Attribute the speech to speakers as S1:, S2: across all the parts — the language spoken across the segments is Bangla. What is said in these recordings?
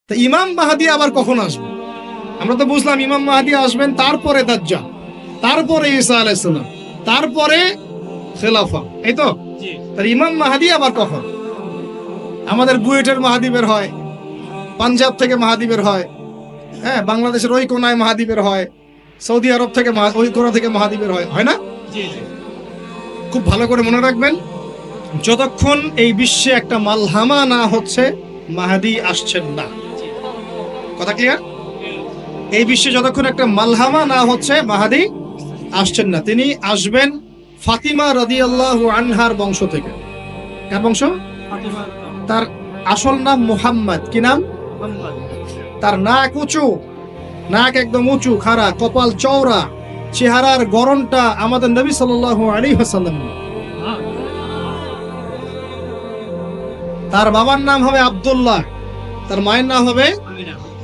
S1: তা ইমাম মাহদী আবার কখন আসবে? আমরা তো বুঝলাম ইমাম মাহদী আসবেন তারপরে দাজ্জাল, তারপরে ঈসা আলাইহিস সালাম, তারপরে খেলাফা, এই তো। তার ইমাম মাহদী আবার কখন? আমাদের বুয়েটের মাহদী বের হয়, পাঞ্জাব থেকে মাহদী বের হয়, হ্যাঁ, বাংলাদেশের ওই কোনায় মাহদী বের হয়, সৌদি আরব থেকে ওই কোনা থেকে মাহদী বের হয়, হয় না? খুব ভালো করে মনে রাখবেন, যতক্ষণ এই বিশ্বে একটা মালহামা না হচ্ছে মাহদী আসছেন না। কথা ক্লিয়ার? এই বিশ্বে যতক্ষণ একটা মালহামা না হচ্ছে মাহদী আসছেন না। তিনি আসবেন ফাতিমা রাদিয়াল্লাহু আনহার বংশ থেকে। কার বংশ? তার আসল নাম মুহাম্মদ। কি নাম? তার নাক উঁচু, নাক একদম উঁচু খাড়া, কপাল চওড়া, চেহারার গড়নটা আমাদের নবী সাল্লাল্লাহু আলাইহি ওয়াসাল্লাম। তার বাবার নাম হবে আব্দুল্লাহ, তার মায়ের নাম হবে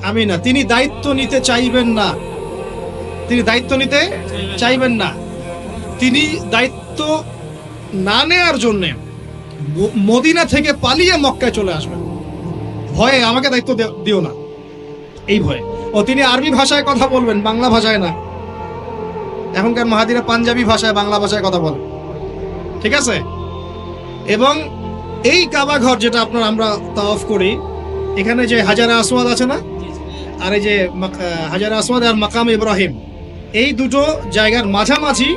S1: আমিনা। তিনি দায়িত্ব নিতে চাইবেন না, তিনি দায়িত্ব নিতে চাইবেন না। তিনি দায়িত্ব না নেওয়ার জন্য মদিনা থেকে পালিয়ে মক্কায় চলে আসবেন। ভয়ে আমাকে দায়িত্ব দিও না, এই ভয়ে। ও তিনি আরবি ভাষায় কথা বলবেন, বাংলা ভাষায় না। এখনকার মাহাদিরা পাঞ্জাবি ভাষায়, বাংলা ভাষায় কথা বলেন, ঠিক আছে? এবং এই কাবা ঘর যেটা আমরা তাওয়াফ করি, এখানে যে হাজারে আসওয়াদ আছে না, আর এই যে হাজারে আসওয়াদ আর মাকাম ইব্রাহিম, এই দুটো জায়গার মাঝামাঝি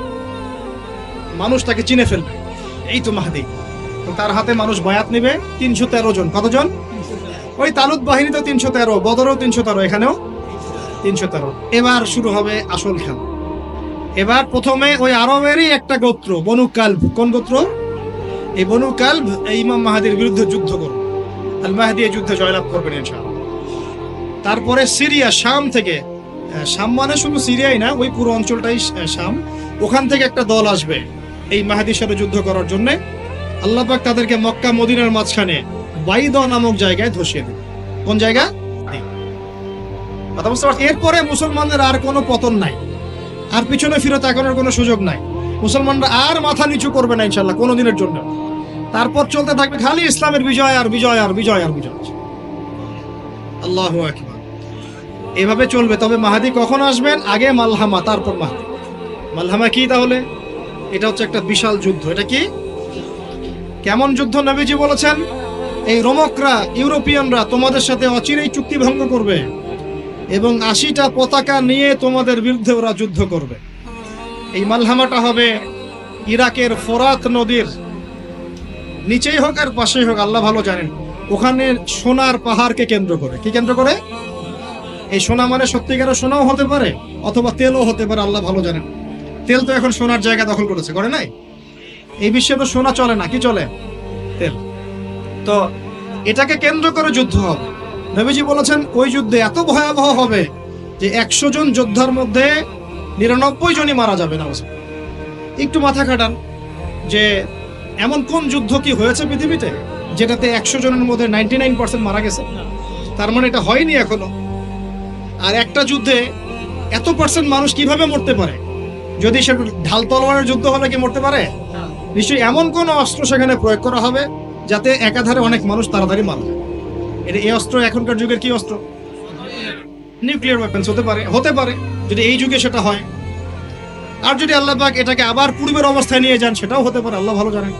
S1: মানুষ তাকে চিনে ফেলবে, এই তো মাহদী। তার হাতে মানুষ বায়াত নেবে 313 জন। কতজন? ওই তালুত বাহিনী তো 313, বদরও 313, এখানেও 313। এবার শুরু হবে আসল খেলা। এবার প্রথমে ওই আরবেরই একটা গোত্র, বনু কালব। কোন গোত্র? এই বনু কালব এই ইমাম মাহদীর বিরুদ্ধে যুদ্ধ করবে। আল মাহদী এই যুদ্ধে জয়লাভ করবেন ইনশাআল্লাহ। তারপরে সিরিয়া, শাম থেকে, শাম মানে শুধু সিরিয়াই না, ওই পুরো অঞ্চলটাই শাম, ওখান থেকে একটা দল আসবে এই মাহদীর সাথে যুদ্ধ করার জন্য। আল্লাহ পাক তাদেরকে মক্কা মদিনার মাঝখানে বাইদা নামক জায়গায় ধসিয়ে দেবে। কোন জায়গা? কথা বুঝতে পারছি? এরপরে মুসলমানদের আর কোনো পতন নাই, আর পিছনে ফিরে তাকানোর কোনো সুযোগ নাই। মুসলমানরা আর মাথা নিচু করবে না ইনশাআল্লাহ কোনোদিনের জন্য। তারপর চলতে থাকবে খালি ইসলামের বিজয় আর বিজয় আর বিজয় আর বিজয়। আল্লাহু আকবার। এভাবে চলবে। তবে মাহদী কখন আসবেন? আগে মালহামা, তারপর মাহদী। মালহামা কি তাহলে? এটা হচ্ছে একটা বিশাল যুদ্ধ। এটা কি? কেমন যুদ্ধ? নবীজি বলেছেন, এই রোমকরা, ইউরোপিয়ানরা তোমাদের সাথে অচিরেই চুক্তি ভঙ্গ করবে এবং 80টা পতাকা নিয়ে তোমাদের বিরুদ্ধে ওরা যুদ্ধ করবে। এই মালহামাটা হবে ইরাকের ফোরাত নদীর নিচেই হোক আর পাশেই হোক, আল্লাহ ভালো জানেন। ওখানে সোনার পাহাড়কে কেন্দ্র করে। কি কেন্দ্র করে? এই সোনা মানে সত্যিকারের সোনাও হতে পারে, অথবা তেলও হতে পারে, আল্লাহ ভালো জানেন। তেল তো এখন সোনার জায়গা দখল করেছে, করে নাই? এই বিশ্বে তো সোনা চলে না, কি চলে? তেল। তো এটাকে কেন্দ্র করে যুদ্ধ হবে। নবীজি বলেছেন ওই যুদ্ধে এত ভয়াবহ হবে যে 100 জন যোদ্ধার মধ্যে 99 জনই মারা যাবে না। একটু মাথা খাটান যে এমন কোন যুদ্ধ কি হয়েছে পৃথিবীতে যেটাতে 100 জনের মধ্যে 99% মারা গেছে? তার মানে এটা হয়নি এখনো। আর একটা যুদ্ধে এত পার্সেন্ট মানুষ কিভাবে মরতে পারে? যদি সে ঢাল তলোয়ারের যুদ্ধ হলে কি মরতে পারে? নিশ্চয়ই এমন কোন অস্ত্র সেখানে প্রয়োগ করা হবে যাতে একাধারে অনেক মানুষ তাড়াতাড়ি মারা যায়। এটা এই অস্ত্র এখনকার যুগের কি অস্ত্র? নিউক্লিয়ার ওয়েপন্স হতে পারে যদি এই যুগে সেটা হয়। আর যদি আল্লাহ পাক এটাকে আবার পূর্বের অবস্থায় নিয়ে যান, সেটাও হতে পারে, আল্লাহ ভালো জানেন।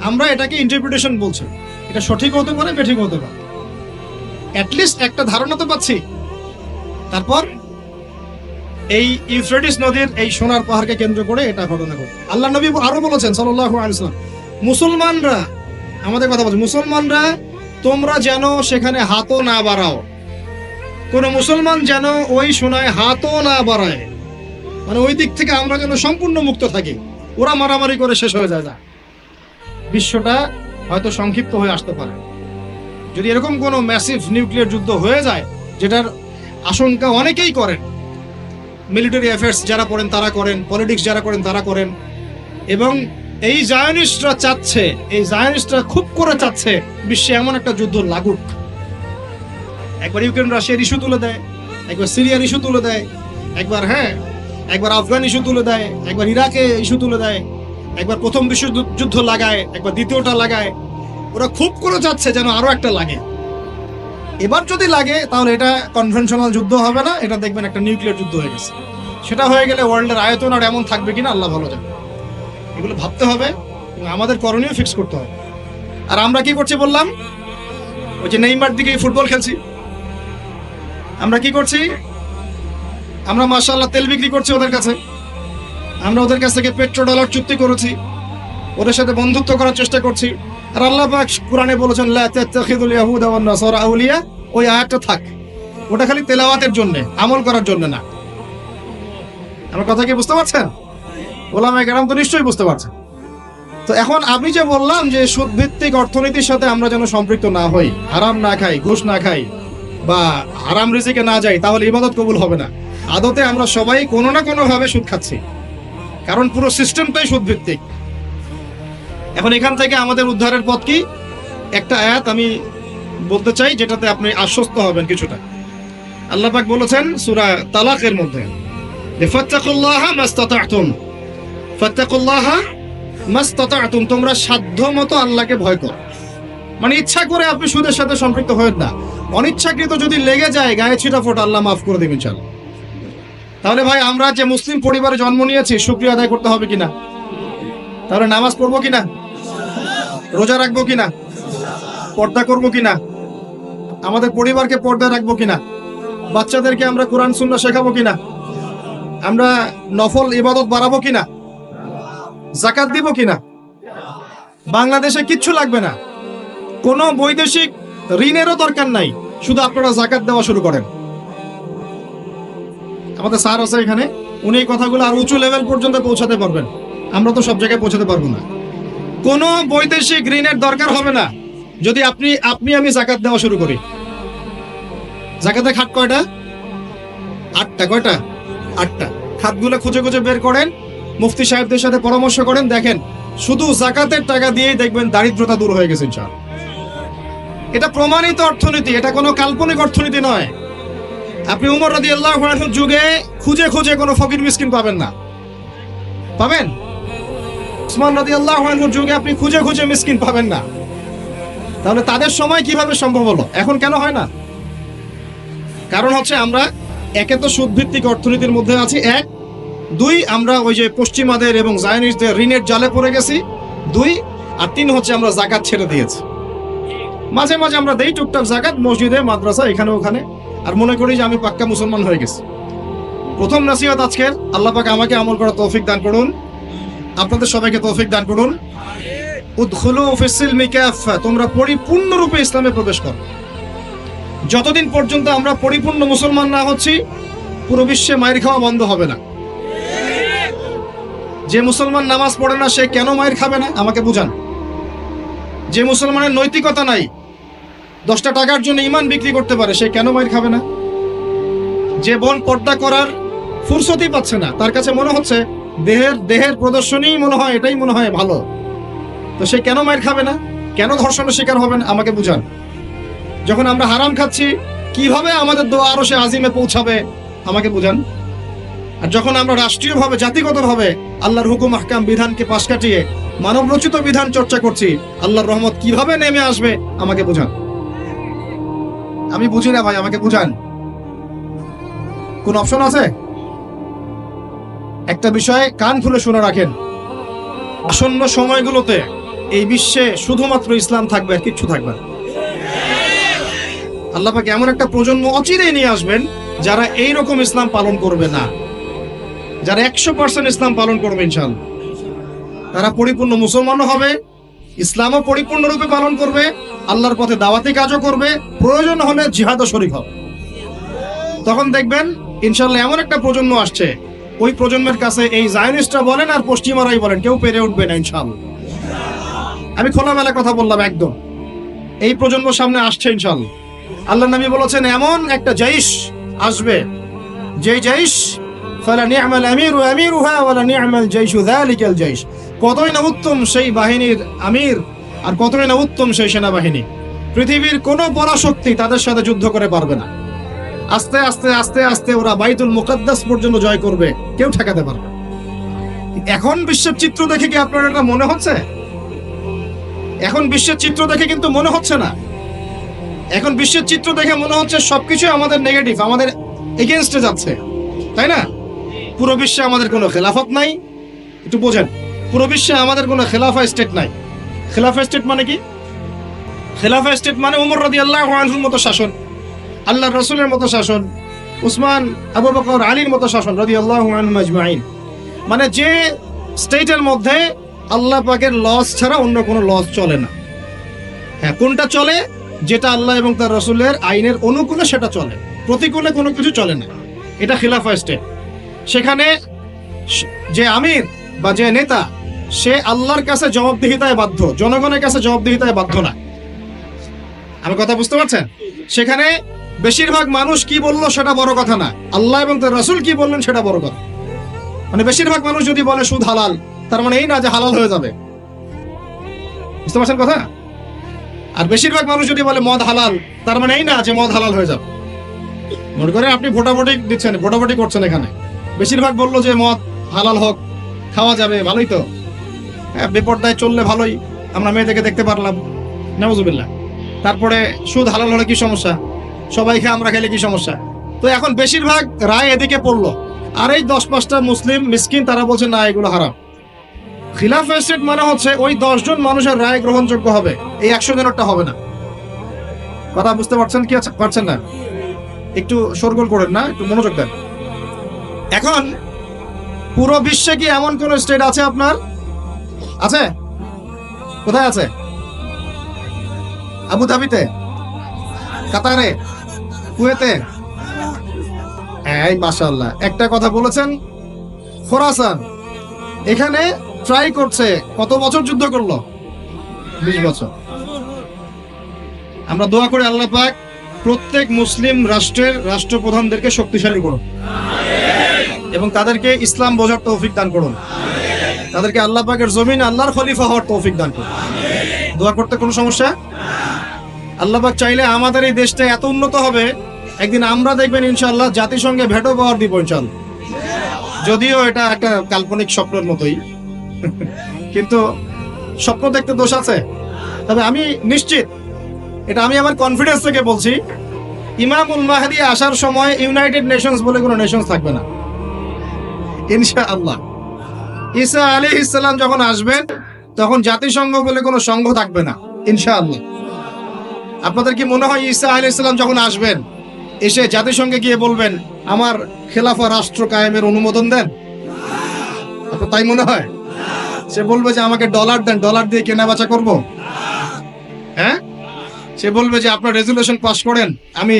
S1: আমরা এটাকে ইন্টারপ্রিটেশন বলছি, এটা সঠিক হতে পারে, বেঠিক হতে পারে, অ্যাটলিস্ট একটা ধারণা তো পাচ্ছি। তারপর এই ইউফ্রেটিস নদীর এই সোনার পাহাড়কে কেন্দ্র করে এটা ঘটনা ঘটে। আল্লাহ নবী আরো বলেছেন সাল্লাল্লাহু আলাইহি ওয়াসাল্লাম, মুসলমানরা, আমাদের কথা বলছে, মুসলমানরা তোমরা যেন সেখানে হাতও না বাড়াও। কোন মুসলমান যেন ওই সোনায় হাতও না বাড়ায়, মানে ওই দিক থেকে আমরা যেন সম্পূর্ণ মুক্ত থাকি। ওরা মারামারি করে শেষ হয়ে যায়। বিশ্বটা হয়তো সংক্ষিপ্ত হয়ে আসতে পারে যদি এরকম কোনো ম্যাসিভ নিউক্লিয়ার যুদ্ধ হয়ে যায়, যেটার আশঙ্কা অনেকেই করেন। মিলিটারি অ্যাফেয়ার্স যারা পড়েন তারা করেন, পলিটিক্স যারা করেন তারা করেন। এবং এই জায়নিস্টরা চাচ্ছে, এই জায়নিস্টরা খুব করে চাচ্ছে বিশ্বে এমন একটা যুদ্ধ লাগুক। একবার ইউক্রেন রাশিয়ার ইস্যু তুলে দেয়, একবার সিরিয়ার ইস্যু তুলে দেয়, একবার আফগান ইস্যু তুলে দেয়, একবার ইরাকে ইস্যু তুলে দেয়, একবার প্রথম বিশ্বযুদ্ধ লাগায়, একবার দ্বিতীয়টা লাগায়। ওরা খুব করে যাচ্ছে যেন আরো একটা লাগে। এবার যদি লাগে তাহলে এটা কনভেনশনাল যুদ্ধ হবে না, এটা দেখবেন একটা নিউক্লিয়ার যুদ্ধ হয়ে গেছে। সেটা হয়ে গেলে ওয়ার্ল্ডের আয়তন আর এমন থাকবে কিনা আল্লাহ ভালো জানে। এগুলো ভাবতে হবে এবং আমাদের করণীয় ফিক্স করতে হবে। আর আমরা কি করছি বললাম, ওই যে নেইমার দিকে ফুটবল খেলছি। আমরা কি করছি, আমরা মাশাআল্লাহ তেল বিক্রি করছি ওদের কাছে, আমরা ওদের কাছ থেকে পেট্রো ডলার চুক্তি করেছি, ওদের সাথে বন্ধুত্ব করার চেষ্টা করছি। আর আল্লাহ পাক কোরআনে বলেছেন লা তাত্তাখিযুল ইয়াহুদা ওয়ান নাসারা আউলিয়া, ওই আয়াতটা থাক, ওটা খালি তেলাওয়াতের জন্য, আমল করার জন্য না। আমার কথা কি বুঝতে পারছেন? ওলামায়ে কেরাম তো নিশ্চয়ই বুঝতে পারছেন। তো এখন আমি যে বললাম যে সুদ ভিত্তিক অর্থনীতির সাথে আমরা যেন সম্পৃক্ত না হই, হারাম না খাই, ঘুষ না খাই, বা হারাম রিজিকে না যাই, তাহলে ইবাদত কবুল হবে না। আদতে আমরা সবাই কোনো না কোনো ভাবে সুদ খাচ্ছি, কারণ পুরো সিস্টেমটাই সুদ ভিত্তিক। এখন এখান থেকে আমাদের উদ্ধারের পথ কি? একটা আয়াত আমি বলতে চাই, যেটাতে আপনি আশ্বস্ত হবেন কিছুটা। আল্লাহ পাক বলেছেন সূরা তালাকের মধ্যে, ফাত্তাকুল্লাহা মাস্তাতা'তুম, ফাত্তাকুল্লাহা মাস্তাতা'তুম, তোমরা সাধ্যমতো আল্লাহকে ভয় করো। মানে ইচ্ছা করে আপনি সুদের সাথে সম্পৃক্ত হয়েন না, অনিচ্ছাকৃত যদি লেগে যায় গায়ে ছিটা ফোটা, আল্লাহ মাফ করে দেবেন ইনশাআল্লাহ। তাহলে ভাই আমরা যে মুসলিম পরিবারে জন্ম নিয়েছি, শুকরিয়া আদায় করতে হবে কিনা? তাহলে নামাজ পড়বো কিনা, রোজা রাখবো কিনা, পর্দা করবো কিনা, আমাদের পরিবারকে পর্দা রাখবো কিনা, বাচ্চাদেরকে আমরা কোরআন সুন্নাহ শেখাবো কিনা, আমরা নফল ইবাদত বাড়াবো কিনা, যাকাত দিব কিনা। বাংলাদেশে কিচ্ছু লাগবে না, কোনো বৈদেশিক ঋণেরও দরকার নাই, শুধু আপনারা যাকাত দেওয়া শুরু করেন। আমাদের স্যার আছে এখানে, উনি এই কথাগুলো আর উঁচু লেভেল পর্যন্ত পৌঁছাতে পারবেন, আমরা তো সব জায়গায় পৌঁছাতে পারবো না। কোনো বৈদেশিক ঋণের দরকার হবে না যদি আমি যাকাত দেওয়া শুরু করি। যাকাতের খাত কয়টা? 8টা। কয়টা? 8টা। খাতগুলো খুঁজে খুঁজে বের করেন, মুফতি সাহেবদের সাথে পরামর্শ করেন, দেখেন শুধু যাকাতের টাকা দিয়েই দেখবেন দারিদ্রতা দূর হয়ে গেছে ইনশাআল্লাহ। এটা প্রমাণিত অর্থনীতি, এটা কোনো কাল্পনিক অর্থনীতি নয়। আপনি উমর রাদিয়াল্লাহু আনহুর যুগে খুঁজে খুঁজে কোনো ফকির মিসকিন পাবেন না, পাবেন? উসমান রাদিয়াল্লাহু আনহুর যুগে আপনি খুঁজে খুঁজে মিসকিন পাবেন না। তাহলে তাদের সময় কিভাবে সম্ভব হলো, এখন কেন হয় না? কারণ হচ্ছে আমরা একে তো সুদ ভিত্তিক অর্থনীতির মধ্যে আছি, 1, 2 আমরা ওই যে পশ্চিমাদের এবং জায়নিস্টদের ঋণের জালে পড়ে গেছি, 2, আর 3 হচ্ছে আমরা যাকাত ছেড়ে দিয়েছি। মাঝে মাঝে আমরা দেই টুকটাক যাকাত মসজিদে, মাদ্রাসা, এখানে ওখানে, আর মনে করি যে আমি পাক্কা মুসলমান হয়ে গেছি। প্রথম নসিহত আজকের, আল্লাহ পাক আমাকে আমল করার তৌফিক দান করুন, আপনাদের সবাইকে তৌফিক দান করুন। উদখুলু ফিস সিলমি কাফা, তোমরা পরিপূর্ণরূপে ইসলামে প্রবেশ করো। যতদিন পর্যন্ত আমরা পরিপূর্ণ মুসলমান না হচ্ছি, পুরো বিশ্বে মাইর খাওয়া বন্ধ হবে না। যে মুসলমান নামাজ পড়ে না, সে কেন মাইর খাবে না আমাকে বুঝান। যে মুসলমানের নৈতিকতা নাই, 10টা টাকার জন্য ঈমান বিক্রি করতে পারে, সে কেন মাইর খাবে না? যে বোন পর্দা করার ফুরসতই পাচ্ছে না, তার কাছে মনে হচ্ছে দেহের প্রদর্শনী মনে হয়, এটাই মনে হয় ভালো, তো সে কেন মাইর খাবে না? কেন ধর্ষণের শিকার হবে না আমাকে বুঝান। যখন আমরা হারাম খাচ্ছি, কিভাবে আমাদের দোয়া আরো সে আজিমে পৌঁছাবে আমাকে বুঝান। আর যখন আমরা রাষ্ট্রীয়ভাবে, জাতিগতভাবে আল্লাহর হুকুম আহকাম বিধানকে পাশ কাটিয়ে মানব রচিত বিধান চর্চা করছি, আল্লাহর রহমত কিভাবে নেমে আসবে আমাকে বুঝান। আমি বুঝি না ভাই, আমাকে বুঝান। কোন অপশন আছে? একটা বিষয় কান খুলে শুনে রাখেন, আসন্ন সময়গুলোতে এই বিশ্বে শুধুমাত্র ইসলাম থাকবে, আর কিচ্ছু থাকবে না। আল্লাহ পাক এমন একটা প্রজন্ম অচিরেই নিয়ে আসবেন যারা এইরকম ইসলাম পালন করবে না, যারা 100% ইসলাম পালন করবে ইনশাআল্লাহ। তারা পরিপূর্ণ মুসলমানও হবে, ইসলামও পরিপূর্ণরূপে পালন করবে, আল্লাহর পথে দাওয়াতি কাজও করবে, প্রয়োজন হলে জিহাদও শরীক হবে। তখন দেখবেন ইনশাআল্লাহ এমন একটা প্রজন্ম আসছে, ওই প্রজন্মের কাছে এই জায়নিস্টরা বলেন আর পশ্চিমারাই বলেন, কেউ পেরে উঠবে না ইনশাআল্লাহ। আমি খোলামেলা কথা বললাম একদম, এই প্রজন্ম সামনে আসছে ইনশাআল্লাহ। আল্লাহ নবী বলেছেন এমন একটা জাইশ আসবে, যেই জাইশ ফালা নি'মাল আমিরু আমিরুহা ওয়ালা নি'মাল জাইশু যালিকাল জাইশ, কতই না উত্তম সেই বাহিনীর আমির আর কতই না উত্তম সেই সেনাবাহিনী। পৃথিবীর কোনো পরাশক্তি তাদের সাথে যুদ্ধ করে পারবে না। আস্তে আস্তে আস্তে আস্তে ওরা বাইতুল মুকাদ্দাস পর্যন্ত জয় করবে, কেউ ঠেকাতে পারবে। এখন বিশ্বের চিত্র দেখে কি আপনার এটা মনে হচ্ছে? এখন বিশ্বের চিত্র দেখে কিন্তু মনে হচ্ছে না। এখন বিশ্বের চিত্র দেখে মনে হচ্ছে সবকিছু আমাদের নেগেটিভ, আমাদের এগেনস্টে যাচ্ছে, তাই না? পুরো বিশ্বে আমাদের কোনো খেলাফত নাই। একটু বোঝেন, পুরো বিশ্বে আমাদের কোনো খেলাফা স্টেট নাই। খেলাফা স্টেট মানে কি? খেলাফা স্টেট মানে ওমর রাদিয়াল্লাহু আনহুর মতো শাসন, আল্লাহর রাসূলের মতো শাসন, উসমান, আবু বকর, আলীর মতো শাসন রাদিয়াল্লাহু আনহুম আজমাইন। মানে যে স্টেটের মধ্যে আল্লাহ পাকের লস ছাড়া অন্য কোনো লস চলে না। হ্যাঁ, কোনটা চলে? যেটা আল্লাহ এবং তার রাসূলের আইনের অনুকূলে সেটা চলে, প্রতিকূলে কোনো কিছু চলে না। এটা খিলাফা স্টেট। সেখানে যে আমির বা যে নেতা, সে আল্লাহর কাছে জবাবদিহিতায় বাধ্য, জনগণের কাছে জবাবদিহিতায় বাধ্য না। আমার কথা বুঝতে পারছেন? সেখানে বেশিরভাগ মানুষ কি বললো সেটা বড় কথা না, আল্লাহ এবং তার রাসূল কি বললেন সেটা বড় কথা। মানে বেশিরভাগ মানুষ যদি বলে সুদ হালাল, তার মানে এই না যে হালাল হয়ে যাবে। বুঝতে পারছেন কথা? আর বেশিরভাগ মানুষ যদি বলে মদ হালাল, তার মানে এই না যে মদ হালাল হয়ে যাবে। মনে করে আপনি ভোটাভুটি দিচ্ছেন, ভোটাভুটি করছেন, এখানে বেশিরভাগ বললো যে মদ হালাল হোক, খাওয়া যাবে, ভালোই তো, হ্যাঁ, বেপরদায় চললে ভালোই, আমরা মেয়েদেরকে দেখতে পারলাম, নাউজুবিল্লাহ। তারপরে সুদ হালাল হলে কি সমস্যা? সবাই খেয়ে আমরা খেলে কি সমস্যা? তো এখন বেশিরভাগ রায় এদিকে পড়লো, আর এই 10-5টা মুসলিম মিসকিন তারা বলছে না এগুলো হারাম। খিলাফা স্টেট মানে হচ্ছে ওই 10 জন মানুষের রায় গ্রহণযোগ্য হবে, এই 100 জনেরটা হবে না। কথা বুঝতে পারছেন কি পারছেন না? একটু শোরগোল করেন না, একটু মনোযোগ দেন। এখন পুরো বিশ্বে কি এমন কোন স্টেট আছে আপনার? আছে? কোথায় আছে? আবুধাবিতে, কাতারে, কুয়েতে? এই মাশাআল্লাহ, একটা কথা বলেছেন, খোরাসান এখানে ট্রাই করছে, কত বছর যুদ্ধ করলো? 20 বছর। আমরা দোয়া করি আল্লাহ পাক প্রত্যেক মুসলিম রাষ্ট্রের রাষ্ট্রপ্রধানদেরকে শক্তিশালী করুন এবং তাদেরকে ইসলাম বোঝার তৌফিক দান করুন, তাদেরকে আল্লাহ পাকের জমিন আল্লাহর খলিফা হওয়ার তৌফিক দান করুন। দোয়া করতে কোনো সমস্যা? আল্লাহ পাক চাইলে আমাদের এই দেশটা এত উন্নত হবে, একদিন আমরা দেখবেন ইনশাআল্লাহ জাতিসংঘে ভেটো পাওয়ার দিব ইনশাআল্লাহ। যদিও এটা একটা কাল্পনিক স্বপ্নের মতোই, কিন্তু স্বপ্ন দেখতে দোষ আছে। তবে আমি নিশ্চিত, এটা আমি আমার কনফিডেন্স থেকে বলছি, ইমামুল মাহদি আসার সময় ইউনাইটেড নেশনস বলে কোনো নেশনস থাকবে না ইনশাআল্লাহ। ঈসা আলাইহিস সালাম যখন আসবেন তখন জাতিসংঘ বলে কোনো সংঘ থাকবে না ইনশাআল্লাহ। আপনাদের কি মনে হয় ঈসা আলাইহিস সালাম যখন আসবেন, এসে জাতিসংঘে গিয়ে বলবেন আমার খেলাফা রাষ্ট্র কায়েমের অনুমোদন দেন? আপনার তাই মনে হয়? সে বলবে যে আমাকে ডলার দেন, ডলার দিয়ে কেনা বেচা করবো। হ্যাঁ, সে বলবে যে আপনার রেজুলেশন পাস করেন, আমি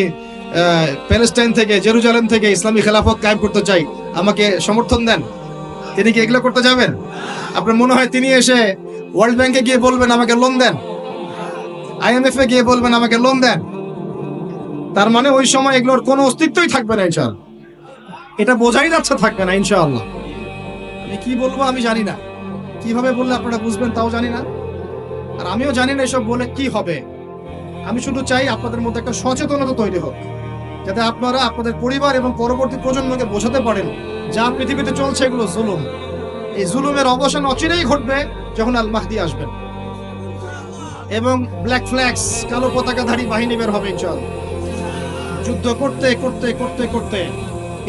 S1: প্যালেস্টাইন থেকে, জেরুজালেম থেকে ইসলামী খেলাফত কায়েম করতে চাই, আমাকে সমর্থন দেন। তিনি কি এগুলো করতে যাবেন? আপনার মনে হয় তিনি এসে ওয়ার্ল্ড ব্যাংকে গিয়ে বলবেন আমাকে লোন দেন, IMF এ গিয়ে বলবেন আমাকে লোন দেন? তার মানে ওই সময় এগুলোর কোনো অস্তিত্বই থাকবে না ইনশাআল্লাহ। এটা বোঝাই যাচ্ছে থাকবে না ইনশাআল্লাহ। আমি কি বলবো আমি জানি না, কিভাবে বললে আপনারা বুঝবেন তাও জানি না, আর আমিও জানি না এসব বলে কি হবে। আমি শুধু চাই আপনাদের মধ্যে একটা সচেতনতা তৈরি হোক, যাতে আপনারা আপনাদের পরিবার এবং পরবর্তী প্রজন্মকে বোঝাতে পারেন যা পৃথিবীতে চলছে এগুলো জুলুম। এই জুলুমের অবসান অচিরেই ঘটবে যখন আল মাহদি আসবেন এবং ব্ল্যাক ফ্ল্যাগস, কালো পতাকাধারী বাহিনী বের হবে ইনশাআল্লাহ। যুদ্ধ করতে করতে করতে করতে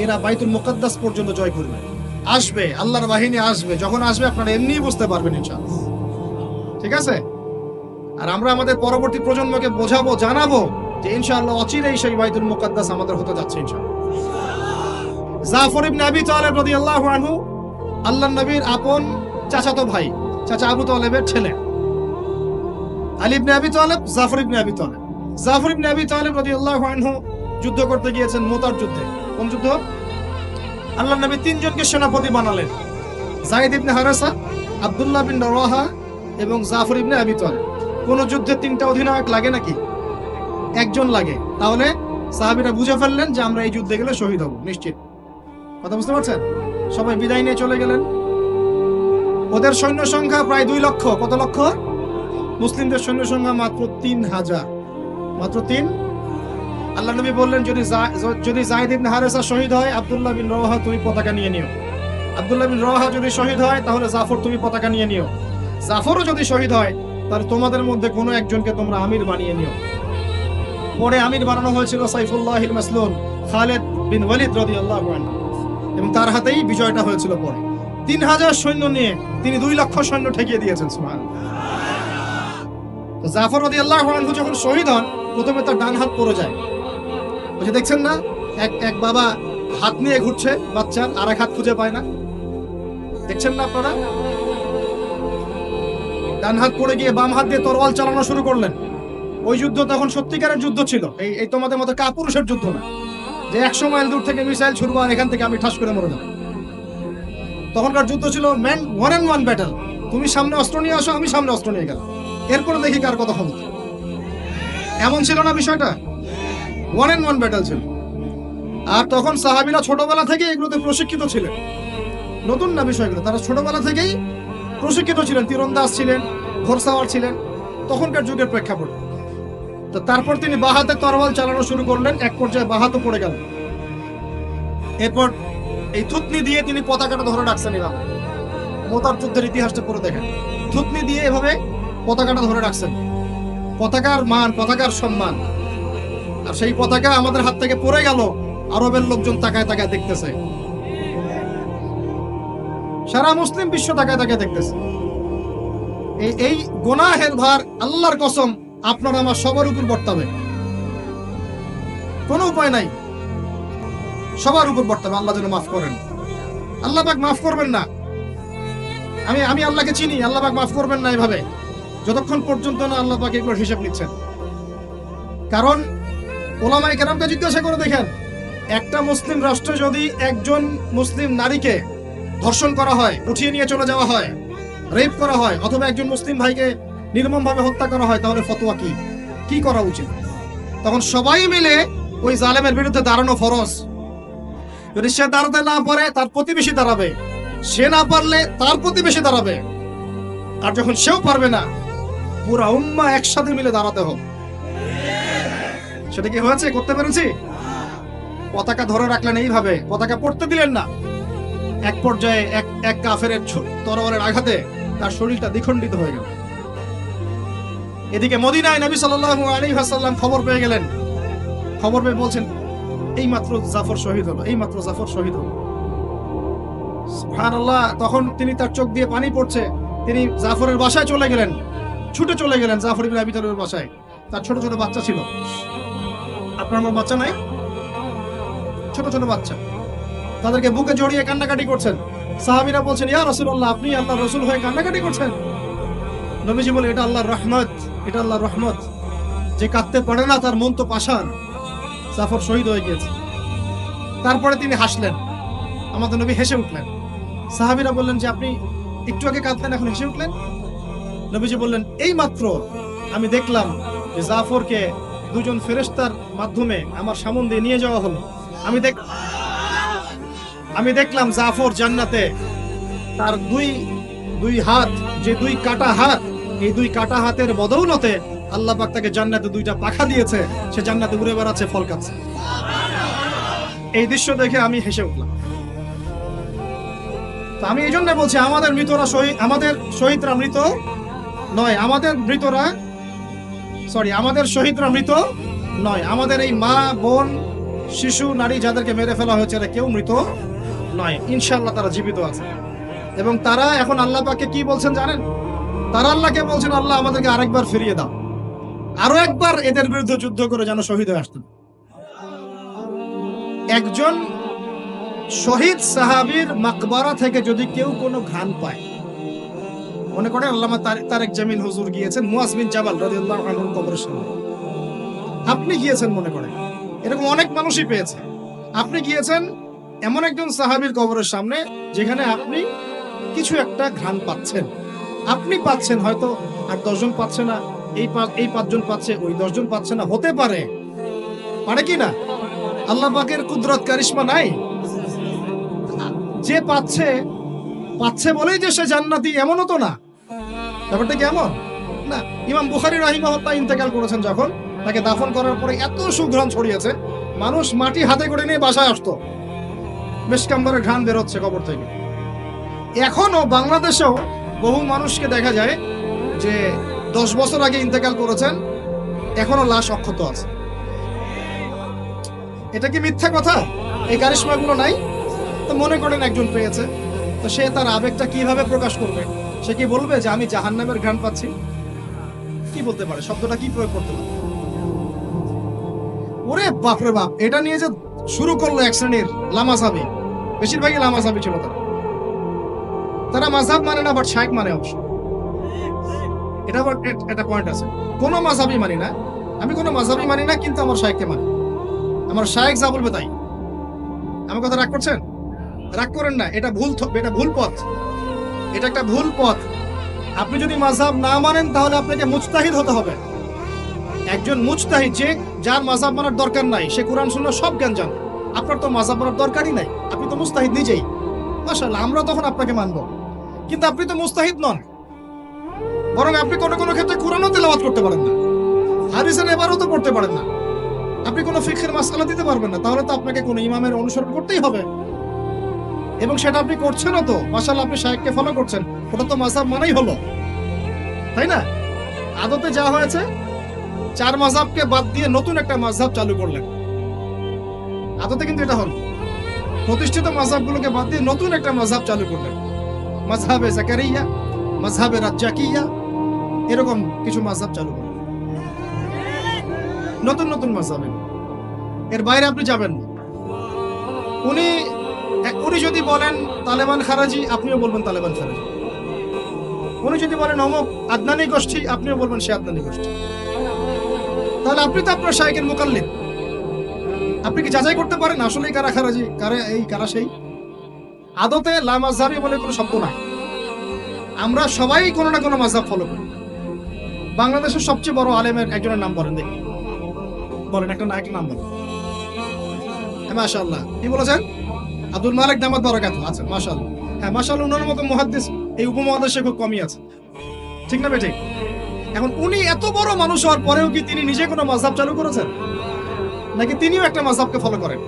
S1: এরা বাইতুল মুকাদ্দাস পর্যন্ত জয় করবে। আসবে, আল্লাহর বাহিনী আসবে, যখন আসবে আপনারা এমনিই বুঝতে পারবেন ইনশাআল্লাহ। ঠিক আছে? আর আমরা আমাদের পরবর্তী প্রজন্মকে বোঝাবো, জানাবো যে ইনশাআল্লাহ অচিরেই সেই বাইতুল মুকাদ্দাস আমাদের হতে যাচ্ছে ইনশাআল্লাহ। জাফর ইবনে আবি তালেব রাদিয়াল্লাহু আনহু আল্লাহর নবীর আপন চাচাতো ভাই, চাচা আবু তালেবের ছেলে। আলী ইবনে আবি তালেব, জাফর ইবনে আবি তালেব। জাফর ইবনে আবি তালেব রাদিয়াল্লাহু আনহু যুদ্ধ করতে গিয়েছেন, মুতার যুদ্ধে। কোন যুদ্ধ? আল্লাহর নবী 3 জনকে সেনাপতি বানালেন, যায়েদ ইবনে হারেসা, আব্দুল্লাহ বিন রাওয়াহা এবং জাফর ইবনে আবি তালেব। কোন যুদ্ধে 3টা অধিনায়ক লাগে নাকি? একজন লাগে। তাহলে সাহাবীরা বুঝে ফেললেন যে আমরা এই যুদ্ধে গেলে শহীদ হব নিশ্চিত। কথা বুঝতে পারছেন? সবাই বিদায় নিয়ে চলে গেলেন। ওদের সৈন্য সংখ্যা প্রায় 2 লক্ষ। কত লক্ষ? মুসলিমদের সৈন্য সংখ্যা মাত্র 3000, মাত্র 3। আল্লাহ নবী বললেন যদি যায়েদ ইবনে হারেসা শহীদ হয়, আব্দুল্লাহ বিন রাওয়াহা তুমি পতাকা নিয়ে নিও। আব্দুল্লাহ বিন রাওয়াহা যদি শহীদ হয় তাহলে জাফর তুমি পতাকা নিয়ে নিও। জাফরও যদি শহীদ হয় তাহলে তোমাদের মধ্যে কোনো একজনকে তোমরা আমির বানিয়ে নিও। পরে আমির বানানো হয়েছিল সাইফুল্লাহিল মাসলুল খালিদ বিন ওয়ালিদ রাদিয়াল্লাহু আনহু, এবং তার হাতেই বিজয়টা হয়েছিল। পরে 3000 সৈন্য নিয়ে তিনি 2 লক্ষ সৈন্য ঠেকিয়ে দিয়েছেন। সুবহানাল্লাহ। তো জাফর রাদিয়াল্লাহু আনহু যখন শহীদ হন, প্রথমে তার ডান হাত পড়ে যায়। ওই যে দেখছেন না, এক বাবা হাত নিয়ে ঘুরছে বাচ্চার, আর এক হাত খুঁজে পায় না, দেখছেন না আপনারা? ডান হাত পড়ে গিয়ে বাম হাত দিয়ে তরোয়াল চালানো শুরু করলেন। ওই যুদ্ধ তখন সত্যিকারের যুদ্ধ ছিল, এই তোমাদের মতো কাপুরুষের যুদ্ধ না, যে 100 মাইল দূর থেকে মিসাইল ছুড়বো আর এখান থেকে আমি ঠাস করে মরে যাবো। তখনকার যুদ্ধ ছিল ম্যান 1-on-1 ব্যাটল। তুমি সামনে অস্ত্র নিয়ে আসো, আমি সামনে অস্ত্র নিয়ে গেলাম, এরপরে দেখি কার কথা ক্ষমতা। এমন ছিল না বিষয়টা, 1-on-1 ব্যাটল ছিল। আর তখন সাহাবীরা ছোটবেলা থেকে এগুলোতে প্রশিক্ষিত ছিলেন, নতুন না বিষয়গুলো, তারা ছোটবেলা থেকেই প্রশিক্ষিত ছিলেন, তীরন্দাজ ছিলেন, ঘোড়সাওয়ার ছিলেন তখনকার যুগের প্রেক্ষাপটে। তো তারপর তিনি বাহাতে তরোয়াল চালানো শুরু করলেন, এক পর্যায়ে বাহাতও পড়ে গেল। এরপর এই থুতনি দিয়ে তিনি পতাকাটা ধরে রাখছেন। এভাবে মোতার যুদ্ধের ইতিহাসটা পড়ে দেখেন, থুতনি দিয়ে এভাবে পতাকাটা ধরে রাখছেন। পতাকার মান, পতাকার সম্মান। আর সেই পতাকা আমাদের হাত থেকে পড়ে গেল, আরবের লোকজন তাকায় তাকায় দেখতেছে, সারা মুসলিম বিশ্ব তাকায় তাকায় দেখতেছে। এই গুনাহের ভার আল্লাহর কসম আপনার আমার সবার উপর বর্তাবে, কোনো উপায় নাই, সবার উপর বর্তাবে। আল্লাহ যেন মাফ করেন, আল্লাহ পাক মাফ করবেন না। আমি আল্লাহকে চিনি, আল্লাহ পাক মাফ করবেন না এভাবে, যতক্ষণ পর্যন্ত না আল্লাহ পাক এগুলোর হিসাব নিচ্ছেন। কারণ ওলামায়ে কেরামকে জিজ্ঞাসা করে দেখেন, একটা মুসলিম রাষ্ট্রে যদি একজন মুসলিম নারীকে ধর্ষণ করা হয়, উঠিয়ে নিয়ে চলে যাওয়া হয়, রেপ করা হয়, অথবা একজন মুসলিম ভাইকে নির্মমভাবে হত্যা করা হয়, তাহলে ফতোয়া কি করা উচিত? তখন সবাই মিলে ওই জালেমের বিরুদ্ধে দাঁড়ানো ফরজ। যদি সে দাঁড়াতে না পারে, তার প্রতিবেশী দাঁড়াবে, সে না পারলে তার প্রতিবেশী দাঁড়াবে, আর যখন সেও পারবে না, পুরা উম্মাহ একসাথে মিলে দাঁড়াতে হবে। সেটা কি হয়েছে? করতে পেরেছি? পতাকা ধরে রাখলেন এইভাবে, পতাকা পড়তে দিলেন না। এক পর্যায়ে এক কাফেরের তরবারের আঘাতে তার শরীরটা দ্বিখণ্ডিত হয়ে গেল। এদিকে মদিনায় নবী সাল্লাল্লাহু আলাইহি ওয়াসাল্লাম খবর পেয়ে গেলেন। খবর পেয়ে বলছেন, এইমাত্র জাফর শহীদ হলো, এইমাত্র জাফর শহীদ হলো। সুবহানাল্লাহ। তখন তিনি, তার চোখ দিয়ে পানি পড়ছে, তিনি জাফরের বাসায় চলে গেলেন, ছুটে চলে গেলেন জাফর ইবনে আবী তালেবের বাসায়। তার ছোট ছোট বাচ্চা ছিল। আপনার আমার বাচ্চা নাই? ছোট ছোট বাচ্চা, তাদেরকে বুকে জড়িয়ে কান্নাকাটি করছেন। সাহাবীরা বলছেন, ইয়া রাসূলুল্লাহ, আপনি আল্লাহর রাসূল হয়ে কান্নাকাটি করছেন? নবীজি বলে, এটা আল্লাহর রহমত, এটা আল্লাহর রহমত। যে কাঁদতে পারে না তার মন তো পাষাণ। জাফর শহীদ হয়ে গিয়েছে। তারপরে তিনি হাসলেন, আমাদের নবী হেসে উঠলেন। সাহাবীরা বললেন যে, আপনি একটু আগে কাঁদলেন, এখন হেসে উঠলেন? নবীজি বললেন, এই মাত্র আমি দেখলাম যে জাফরকে দুজন ফেরেশতার মাধ্যমে আমার সামনে দিয়ে নিয়ে যাওয়া হলো। আমি দেখলাম জাফর জান্নাতে, তার দুই হাত, যে 2 কাটা হাত, এই 2 কাটা হাতের বদৌলতে আল্লাহ পাক তাকে জান্নাতে 2টা পাখা দিয়েছে, সে জান্নাতে উড়ে বেড়াচ্ছে, ফল খাচ্ছে। এই দৃশ্য দেখে আমি হেসে উঠলাম। তো আমি এই জন্য বলছি, আমাদের শহীদরা মৃত নয়, আমাদের শহীদরা মৃত নয়। আমাদের এই মা, বোন, শিশু, নারী যাদেরকে মেরে ফেলা হয়েছে, এরা কেউ মৃত নয়। ইনশাআল্লাহ তারা জীবিত আছে, এবং তারা এখন আল্লাহ পাককে কি বলছেন জানেন? তারা আল্লাহকে বলছেন, আল্লাহ আমাদেরকে আরেকবার ফিরিয়ে দাও, আরো একবার এদের বিরুদ্ধে যুদ্ধ করে যেন শহীদ হয়ে আসতেন। একজন শহীদ সাহাবীর মাকবারা থেকে যদি কেউ কোনো ঘ্রাণ পায়, মনে করেন আল্লামা তারেক জামিল হুজুর গিয়েছেন মুয়াজ বিন জাবাল রাদিয়াল্লাহু আনহুর কবরের সামনে, আপনি গিয়েছেন, মনে করেন এরকম অনেক মানুষই পেয়েছে, আপনি গিয়েছেন এমন একজন সাহাবীর কবরের সামনে যেখানে আপনি কিছু একটা ঘ্রাণ পাচ্ছেন, আপনি পাচ্ছেন, হয়তো আর 10 জন পাচ্ছে না, এই 5 জন পাচ্ছে, ওই 10 জন পাচ্ছে না, হতে পারে কি না? আল্লাহ পাকের কুদরত কারিশমা নাই? যে পাচ্ছে বলেই যে সে জান্নাতি, এমনও তো না। ব্যাপারটা কেমন না? ইমাম বুখারী রাহিমাহুল্লাহ ইন্তেকাল করেছেন, যখন তাকে দাফন করার পরে এত সুঘ্রাণ ছড়িয়েছে, মানুষ মাটি হাতে করে নিয়ে বাসায় আসতো, মেশকাম্বরের ঘ্রাণ বেরোচ্ছে কবর থেকে। এখনো বাংলাদেশেও বহু মানুষকে দেখা যায় যে 10 বছর আগে ইন্তেকাল করেছেন, এখনো লাশ অক্ষত আছে। এটা কি মিথ্যা কথা? এই কারিশমাগুলো নাই? তো মনে করেন একজন পেয়েছে, তো সে তার আবেগটা কিভাবে প্রকাশ করবে? সে কি বলবে যে আমি জাহান্নামের ঘ্রাণ পাচ্ছি? কি বলতে পারে? শব্দটা কি প্রয়োগ করতে পারে? ওরে বাপরে বাপ, এটা নিয়ে যে শুরু করলো এক শ্রেণীর লামাসাবি, বেশিরভাগই লামাসাবি ছিল তারা। তারা মাযহাব মানে না, বাট শায়েখ মানে অবশ্য। এটা আবার একটা পয়েন্ট আছে। কোনো মাযহাবই মানি না, আমি কোনো মাযহাবই মানি না, কিন্তু আমার শায়েখকে মানি। আমার শায়েখ যা বলবে তাই। আমার কথা রাগ করছেন? রাগ করেন না, এটা ভুল, এটা ভুল পথ, এটা একটা ভুল পথ। আপনি যদি মাযহাব না মানেন তাহলে আপনাকে মুজতাহিদ হতে হবে। একজন মুজতাহিদ, যে যার মাযহাব মানার দরকার নাই, সে কোরআন সুন্নাহ সব জ্ঞান জানে। আপনার তো মাযহাব মানার দরকারই নাই, আপনি তো মুজতাহিদ নিজেই। মাশাআল্লাহ, আমরা তখন আপনাকে মানবো, কিন্তু আপনি তো মুজতাহিদ নন। বরং আপনি কোনো কোনো ক্ষেত্রে কোরআনও তেলাওয়াত করতে পারেন না, হাদিসের ইবারতও পড়তে পারেন না, আপনি কোনো ফিকহের মাসআলা দিতে পারবেন না। তাহলে তো আপনাকে কোনো ইমামের অনুসরণ করতেই হবে, এবং সেটা আপনি করছেনও তো। মাশাআল্লাহ, আপনি শায়েখকে ফলো করছেন, ওটা তো মাযহাব মানেই হলো, তাই না? আদতে যা হয়েছে, 4 মাযহাবকে বাদ দিয়ে নতুন একটা মাযহাব চালু করলেন। আদতে কিন্তু এটা হলো, প্রতিষ্ঠিত মাযহাবগুলোকে বাদ দিয়ে নতুন একটা মাযহাব চালু করলেন। মাযহাবে জাকারিয়া, মাযহাবে রাজ্জাকিয়া, এরকম কিছু মাযহাব চালু করলেন, নতুন নতুন মাযহাবে। এর বাইরে আপনি যাবেন না। উনি যদি বলেন তালেবান খারাজি, আপনিও বলবেন তালেবান খারাজি। উনি যদি বলেন অমুক আদনানি গোষ্ঠী, আপনিও বলবেন সে আদনানি গোষ্ঠী। তাহলে আপনি তো আপনার শায়েখের মুকাল্লিদ। আপনি কি যাচাই করতে পারেন আসলে কারা খারাজি, কারা এই কারা সেই? আদতে লা মাযহাবি বলে কোনো শব্দ নাই। আমরা সবাই কোনো না কোনো মাযহাব ফলো করি। বাংলাদেশের সবচেয়ে বড় আলেমের একজনের নাম বলেন দেখি, বলেন একটা নাম বলেন। মাশাআল্লাহ, কি বলেছেন? আব্দুল মালিক দামাত বারাকাতুহু। আচ্ছা, মাশাআল্লাহ। হ্যাঁ, মাশাআল্লাহ, ওনার মতো মুহাদ্দিস এই উপমহাদেশে খুব কমই আছে, ঠিক না বেঠিক? এখন উনি এত বড় মানুষ হওয়ার পরেও কি তিনি নিজে কোনো মাযহাব চালু করেছেন, নাকি তিনিও একটা মাযহাবকে ফলো করেন?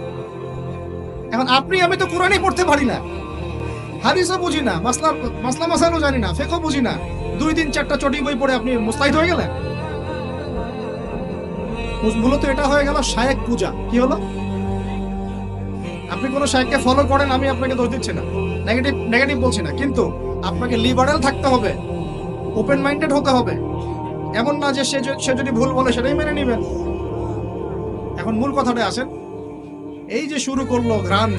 S1: এখন আপনি আমি তো কোরআনই পড়তে পারি না, হাদিসও বুঝি না, মাসলা মাসাইলও জানি না, ফিকহও বুঝি না, 2 দিন 4টা চটি বই পড়ে আপনি মুস্তাহিদ হয়ে গেলেন? মূলত এটা হয়ে গেল শায়েখ পূজা। কি হলো? আপনি কোনো শায়েখকে ফলো করেন, আমি আপনাকে দোষ দিচ্ছি না, নেগেটিভ বলছি না, কিন্তু আপনাকে লিবারেল থাকতে হবে, ওপেন মাইন্ডেড হতে হবে। এমন না যে সে যদি ভুল বলে সেটাই মেনে নেবেন। এখন মূল কথাটা আসেন, এই যে শুরু করলো ঘ্রাণ,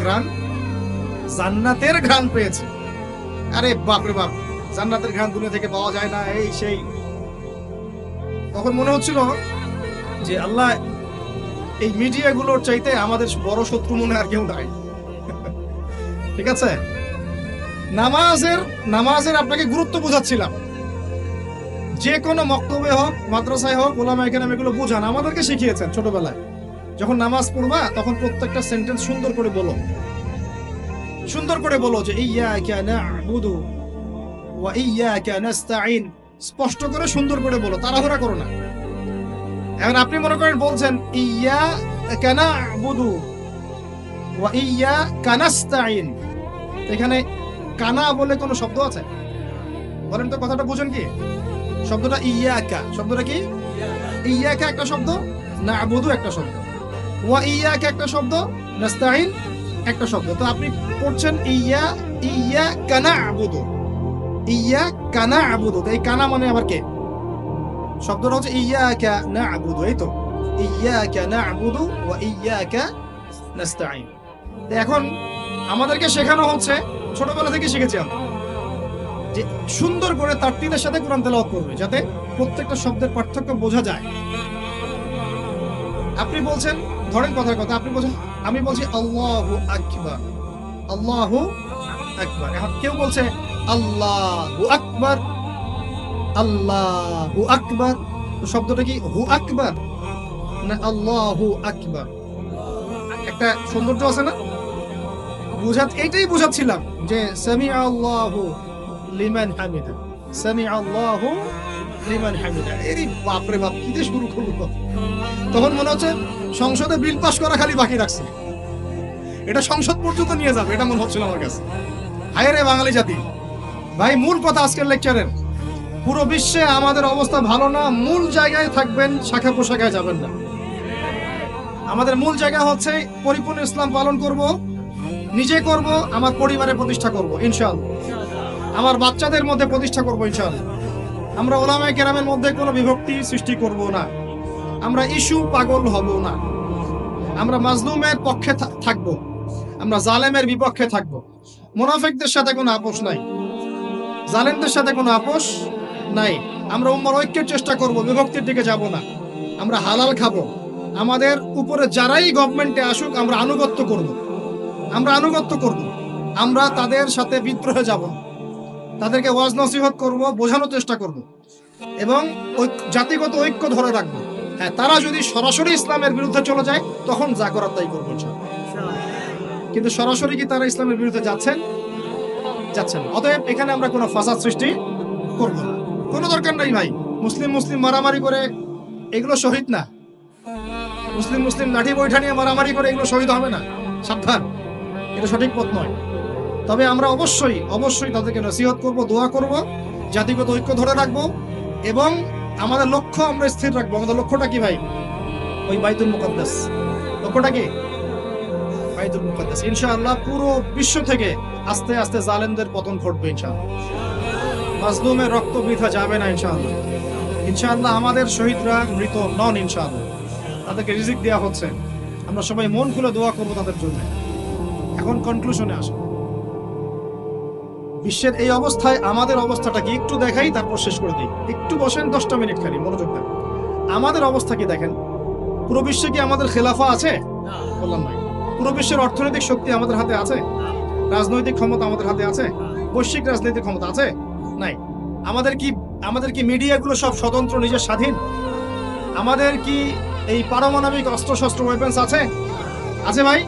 S1: জান্নাতের ঘ্রাণ পেয়েছে। আরে বাপরে বাপ, জান্নাতের ঘ্রাণ দুনিয়া থেকে পাওয়া যায় না, এই সেই। তখন মনে হচ্ছিল যে আল্লাহ, এই মিডিয়াগুলোর চাইতে আমাদের বড় শত্রু মনে আর কেউ নাই। ঠিক আছে, নামাজের আপনাকে গুরুত্ব বোঝাচ্ছিলাম। যে কোনো মক্তবে হোক, মাদ্রাসায় হোক, ওলামায়ে কেরাম এগুলো বোঝান, আমাদেরকে শিখিয়েছেন ছোটবেলায়। যখন নামাজ পড়বা তখন প্রত্যেকটা সেন্টেন্স সুন্দর করে বলো যে ইয়্যাকা না'বুদু ওয়া ইয়্যাকা নাস্তাঈন। স্পষ্ট করে সুন্দর করে বলো, তাড়াহুড়া করো না। এখন আপনি মনে করেন বলছেন ইয়্যাকা না'বুদু ওয়া ইয়্যাকা নাস্তাঈন, এখানে কানা বলে কোনো শব্দ আছে? বলেন তো, কথাটা বুঝেন কি? শব্দটা ইয়্যাকা, শব্দটা কি? ইয়্যাকা একটা শব্দ, না'বুদু একটা শব্দ, ওয়া ইয়্যাকা একটা শব্দ, নাস্তাঈন একটা শব্দ। তো আপনি পড়ছেন ইয়্যাকা না'বুদু, ইয়্যাকা না'বুদু। এই কানা মানে আবার কে? শব্দটা হচ্ছে ইয়্যাকা না'বুদু, এই তো, ইয়্যাকা না'বুদু ওয়া ইয়্যাকা নাস্তাঈন। এখন আমাদেরকে শেখানো হচ্ছে, ছোটবেলা থেকে শিখেছি আমরা, যে সুন্দর করে তারতিলের সাথে কোরআন তেলাওয়াত করবে, যাতে প্রত্যেকটা শব্দের পার্থক্য বোঝা যায়। আপনি বলছেন, ধরেন কথার কথা, আপনি বলছেন, আমি বলছি আল্লাহু আকবার, আল্লাহু আকবার। এখন কেউ বলছে আল্লাহু আকবার, আল্লাহু আকবার। তো শব্দটা কি হু আকবার না আল্লাহু আকবার? একটা সৌন্দর্য আছে না? এইটাই বুঝাচ্ছিলাম যে সামিআ আল্লাহু লিমান হামিদা, সামিআ আল্লাহু লিমান হামিদা। এই বাপরে বাপ, কি দিয়ে শুরু করবো? তখন মনে হচ্ছে সংসদে বিল পাস করা খালি বাকি রাখছে, এটা সংসদ পর্যন্ত নিয়ে যাবে, এটা মনে হচ্ছিল আমার কাছে। হায় রে বাঙালি জাতি! ভাই, মূল কথা আজকের লেকচারের, পুরো বিশ্বে আমাদের অবস্থা ভালো না, মূল জায়গায় থাকবেন, শাখা প্রশাখায় যাবেন না। আমাদের মূল জায়গা হচ্ছে পরিপূর্ণ ইসলাম পালন করব, নিজে করব, আমার পরিবারে প্রতিষ্ঠা করব ইনশাআল্লাহ, আমার বাচ্চাদের মধ্যে প্রতিষ্ঠা করব ইনশাআল্লাহ। আমরা ওলামায়ে কেরামের মধ্যে কোনো বিভক্তি সৃষ্টি করব না, আমরা ইস্যু পাগল হব না, আমরা মাজলুমের পক্ষে থাকব, আমরা জালেমের বিপক্ষে থাকব। মুনাফিকদের সাথে কোনো আপোষ নাই, জালেমদের সাথে কোনো আপোষ নাই। আমরা উম্মার ঐক্যের চেষ্টা করব, বিভক্তির দিকে যাব না। আমরা হালাল খাবো, আমাদের উপরে যারাই গভর্নমেন্টে আসুক আমরা আনুগত্য করব, আমরা আনুগত্য করব, আমরা তাদের সাথে বিদ্রোহে যাব না। তাদেরকে ওয়াজ নসিহত করব, বোঝানোর চেষ্টা করব এবং জাতিগত ঐক্য ধরে রাখবো। হ্যাঁ, তারা যদি সরাসরি ইসলামের বিরুদ্ধে চলে যায় তখন যা করার তাই করবো ইনশাআল্লাহ। কিন্তু সরাসরি কি তারা ইসলামের বিরুদ্ধে যাচ্ছেন? যাচ্ছেন। অতএব এখানে আমরা কোনো ফাসাদ সৃষ্টি করব না, কোনো দরকার নাই ভাই। মুসলিম মুসলিম মারামারি করে এগুলো শহীদ না, মুসলিম মুসলিম লাঠি বৈঠা নিয়ে মারামারি করে এগুলো শহীদ হবে না, সাবধান, এটা সঠিক পথ নয়। তবে আমরা অবশ্যই অবশ্যই তাদেরকে নসিহত করব, দোয়া করব, জাতিগত ঐক্য ধরে রাখবো এবং আমাদের লক্ষ্য আমরা স্থির রাখবো। আমাদের লক্ষ্যটা কি ভাই? ওই বাইতুল মুকাদ্দাস। লক্ষ্যটা কি? বাইতুল মুকাদ্দাস। ইনশাআল্লাহ পুরো বিশ্ব থেকে আস্তে আস্তে জালেমদের পতন ঘটবে ইনশাআল্লাহ, মাজলুমের রক্ত বৃথা যাবে না ইনশাআল্লাহ। ইনশাআল্লাহ আমাদের শহীদরা মৃত নন ইনশাআল্লাহ, তাদেরকে রিজিক দেওয়া হচ্ছে। আমরা সবাই মন খুলে দোয়া করবো তাদের জন্য। এখন কনক্লুশনে আসো, বিশ্বের এই অবস্থায় আমাদের অবস্থাটা কি একটু দেখাই, তারপর শেষ করে দিই। একটু বসেন, 10টা মিনিট খালি মনোযোগ দেন। আমাদের অবস্থা কি দেখেন? পুরো বিশ্বে কি আমাদের খেলাফা আছে? বললাম নাই। পুরো বিশ্বের অর্থনৈতিক শক্তি আমাদের হাতে আছে? রাজনৈতিক ক্ষমতা আমাদের হাতে আছে? বৈশ্বিক রাজনৈতিক ক্ষমতা আছে? নাই। আমাদের কি মিডিয়াগুলো সব স্বতন্ত্র, নিজের স্বাধীন? আমাদের কি এই পারমাণবিক অস্ত্রশস্ত্র ওয়েপন্স আছে? আছে ভাই?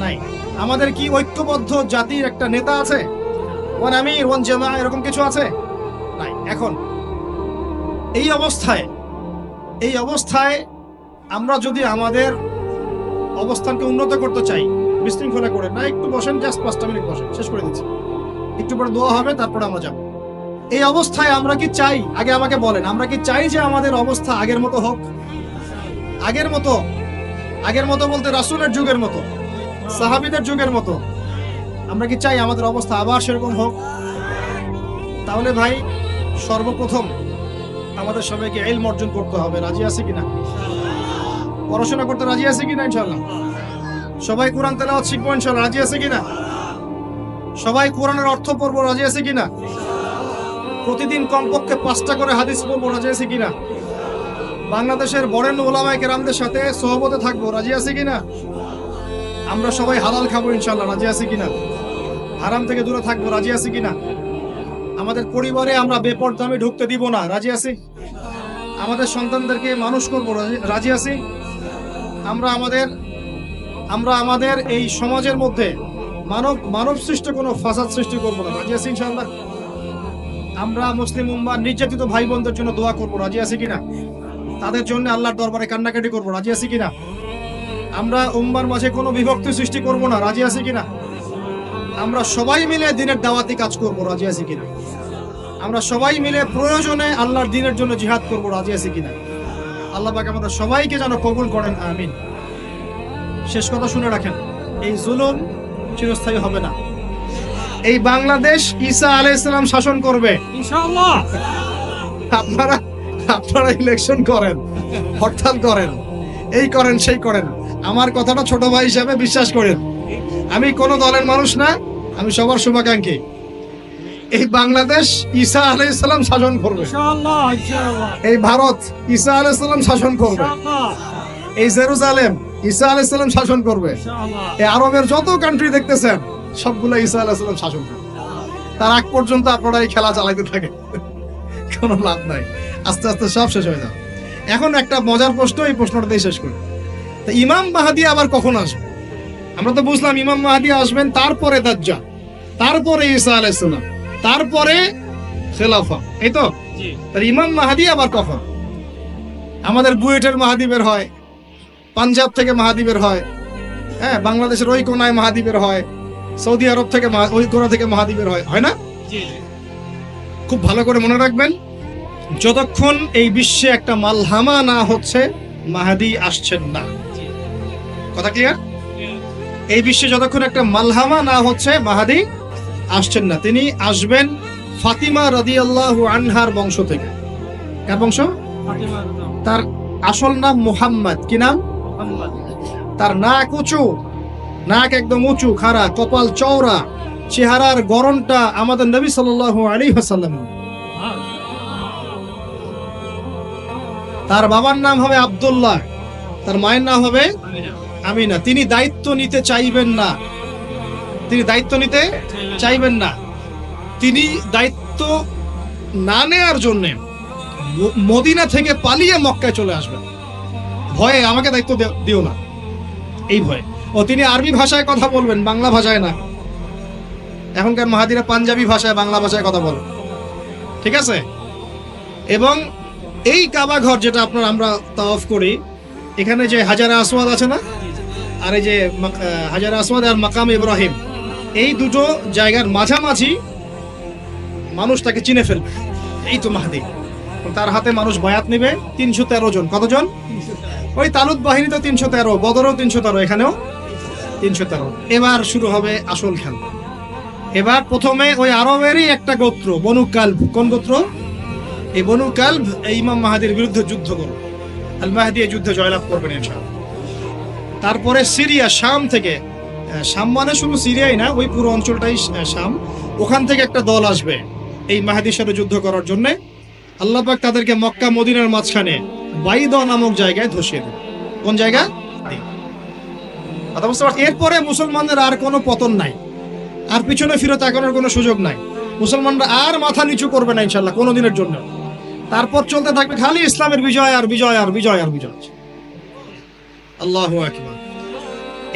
S1: নাই। আমাদের কি ঐক্যবদ্ধ জাতির একটা নেতা আছে? ওয়ান আমির, ওয়ান জামা, এরকম কিছু আছে? নাই। এখন এই অবস্থায় আমরা যদি আমাদের অবস্থানকে উন্নত করতে চাই, বিশৃঙ্খলা করে না, একটু বসেন, জাস্ট 5টা মিনিট বসেন, শেষ করে দিচ্ছি। একটু পরে দোয়া হবে, তারপরে আমরা যাব। এই অবস্থায় আমরা কি চাই? আগে আমাকে বলেন, আমরা কি চাই যে আমাদের অবস্থা আগের মতো হোক? আগের মতো বলতে রাসূলের যুগের মতো, সাহাবীদের যুগের মতো আমরা কি চাই আমাদের অবস্থা আবার সেরকম হোক? তাহলে ভাই সর্বপ্রথম আমাদের সবাইকে ইলম অর্জন করতে হবে। রাজি আছে কিনা? পড়াশোনা করতে রাজি আছে কিনা? ইনশাআল্লাহ। সবাই কোরআন তেলাওয়াত শিখবো ইনশাআল্লাহ। রাজি আছে কিনা? সবাই কোরআনের অর্থ পড়বো। রাজি আছে কিনা? প্রতিদিন কমপক্ষে 5টা করে হাদিস পড়বো। রাজি আছে কিনা? বাংলাদেশের বরেণ্য উলামায়ে কেরামদের সাথে সোহবতে থাকবো। রাজি আছে কিনা? আমরা সবাই হালাল খাবো ইনশাআল্লাহ। রাজি আছে কিনা? হারাম থেকে দূরে থাকবো। রাজি আছে কিনা? আমাদের পরিবারে আমরা বেপরদামি ঢুকতে দিব না। রাজি আছি? আমাদের সন্তানদেরকে মানুষ করবো। রাজি আছি? আমরা আমাদের এই সমাজের মধ্যে মানব সৃষ্ট কোনো ফাসাদ সৃষ্টি করবো না। রাজি আছি ইনশাআল্লাহ? আমরা মুসলিম উম্মার নির্যাতিত ভাই বোনদের জন্য দোয়া করবো। রাজি আছি কিনা? তাদের জন্য আল্লাহর দরবারে কান্নাকাটি করবো। রাজি আছি কিনা? আমরা উম্মার মাঝে কোনো বিভক্তি সৃষ্টি করবো না। রাজি আছি কিনা? আমরা সবাই মিলে দ্বীনের দাওয়াতি কাজ করবো। রাজি আছি কিনা? আমরা সবাই মিলে প্রয়োজনে আল্লাহর দ্বীনের জন্য জিহাদ করবো। রাজি আছি কিনা? আল্লাহ পাক আমাদের সবাইকে যেন কবুল করেন, আমিন। শেষ কথা শুনে রাখেন, এই জুলুম চিরস্থায়ী হবে না। এই বাংলাদেশ ঈসা আলাইহিস সালাম শাসন করবে ইনশাআল্লাহ। আপনারা ইলেকশন করেন, হরতাল করেন, এই করেন সেই করেন, আমার কথাটা ছোট ভাই হিসেবে বিশ্বাস করেন। আমি কোনো দলের মানুষ না, আমি সবার শুভাকাঙ্ক্ষী। এই বাংলাদেশ ঈসা আলাইহিস সালাম শাসন করবে ইনশাআল্লাহ, ইনশাআল্লাহ। এই ভারত ঈসা আলাইহিস সালাম শাসন করবে ইনশাআল্লাহ। এই জেরুজালেম ঈসা আলাইহিস সালাম শাসন করবে ইনশাআল্লাহ। এই আরবের যত কান্ট্রি দেখতেছেন সবগুলো ঈসা আলাইহিস সালাম শাসন করবে। তার আগ পর্যন্ত আপনারা এই খেলা চালাতে থাকেন, কোনো লাভ নাই। আস্তে আস্তে সব শেষ হয়ে যাবে। এখন একটা মজার প্রশ্ন, এই প্রশ্নটা দিয়ে শেষ করি। তা ইমাম মাহদী আবার কখন আসবে? আমরা তো বুঝলাম ইমাম মাহদী আসবেন, তারপরে দাজ্জাল, তারপরে ঈসা আলাইহিস সালাম, তারপরে খেলাফা, এই তো। তাহলে ইমাম মাহদী আবার কখন? আমাদের বুয়েটের মাহদী বের হয়, পাঞ্জাব থেকে মাহদী বের হয়, হ্যাঁ, বাংলাদেশের ওই কোনায় মাহদী বের হয়, সৌদি আরব থেকে ওই কোনা থেকে মাহদী বের হয়, হয় না? খুব ভালো করে মনে রাখবেন, যতক্ষণ এই বিশ্বে একটা মালহামা না হচ্ছে মাহদী আসছেন না। কথা ক্লিয়ার? এই বিশ্বে যতক্ষণ একটা মালহামা না হচ্ছে মাহাদি আসছেন না। তিনি আসবেন ফাতিমা রাদিয়াল্লাহু আনহার বংশ থেকে। কার বংশ? তার আসল নাম মুহাম্মদ। কি নাম? তার নাক উঁচু, নাক একদম উঁচু খাড়া, কপাল চওড়া, চেহারার গড়নটা আমাদের নবী সাল্লাল্লাহু আলাইহি ওয়াসাল্লাম। তার বাবার নাম হবে আব্দুল্লাহ, তার মায়ের নাম হবে আমিনা। তিনি দায়িত্ব নিতে চাইবেন না, তিনি দায়িত্ব না নেওয়ার জন্য মদিনা থেকে পালিয়ে মক্কায় চলে আসবেন। ভয়ে আমাকে দায়িত্ব দিও না, এই ভয়ে। ও তিনি আরবি ভাষায় কথা বলবেন, বাংলা ভাষায় না। এখনকার মাহাদিরা পাঞ্জাবি ভাষায়, বাংলা ভাষায় কথা বলেন, ঠিক আছে? এবং এই কাবা ঘর যেটা আমরা তাওয়াফ করি, এখানে যে হাজারে আসওয়াদ আছে না, আর এই যে হাজারে আসওয়াদ আর মাকাম ইব্রাহিম, এই দুটো জায়গার মাঝামাঝি মানুষ তাকে চিনে ফেলবে। এই তো মাহদি। তার হাতে মানুষ বায়াত নেবে 313 জন। কতজন? ওই তালুত বাহিনী তো 313, বদরও 313, এখানেও 313। এবার শুরু হবে আসল খেলা। এবার প্রথমে ওই আরবেরই একটা গোত্র বনু কালব। কোন গোত্র? এই বনু কালব এই ইমাম মাহাদির বিরুদ্ধে যুদ্ধ করবে। আল মাহদি এই যুদ্ধে জয়লাভ করবেন ইনশাআল্লাহ। তারপরে সিরিয়া, শাম থেকে, শাম মানে শুধু সিরিয়াই না, ওই পুরো অঞ্চলটাই শাম, ওখান থেকে একটা দল আসবে এই মাহদির সাথে যুদ্ধ করার জন্য। আল্লাহ পাক তাদেরকে মক্কা মদিনার মাঝখানে বাইদা নামক জায়গায় ধসিয়ে দেবে। কোন জায়গা? এরপরে মুসলমানদের আর কোনো পতন নাই, আর পিছনে ফিরে তাকানোর কোনো সুযোগ নাই। মুসলমানরা আর মাথা নিচু করবে না ইনশাআল্লাহ কোনোদিনের জন্য। তারপর চলতে থাকবে খালি ইসলামের বিজয় আর বিজয় আর বিজয় আর বিজয়। আল্লাহু আকবার।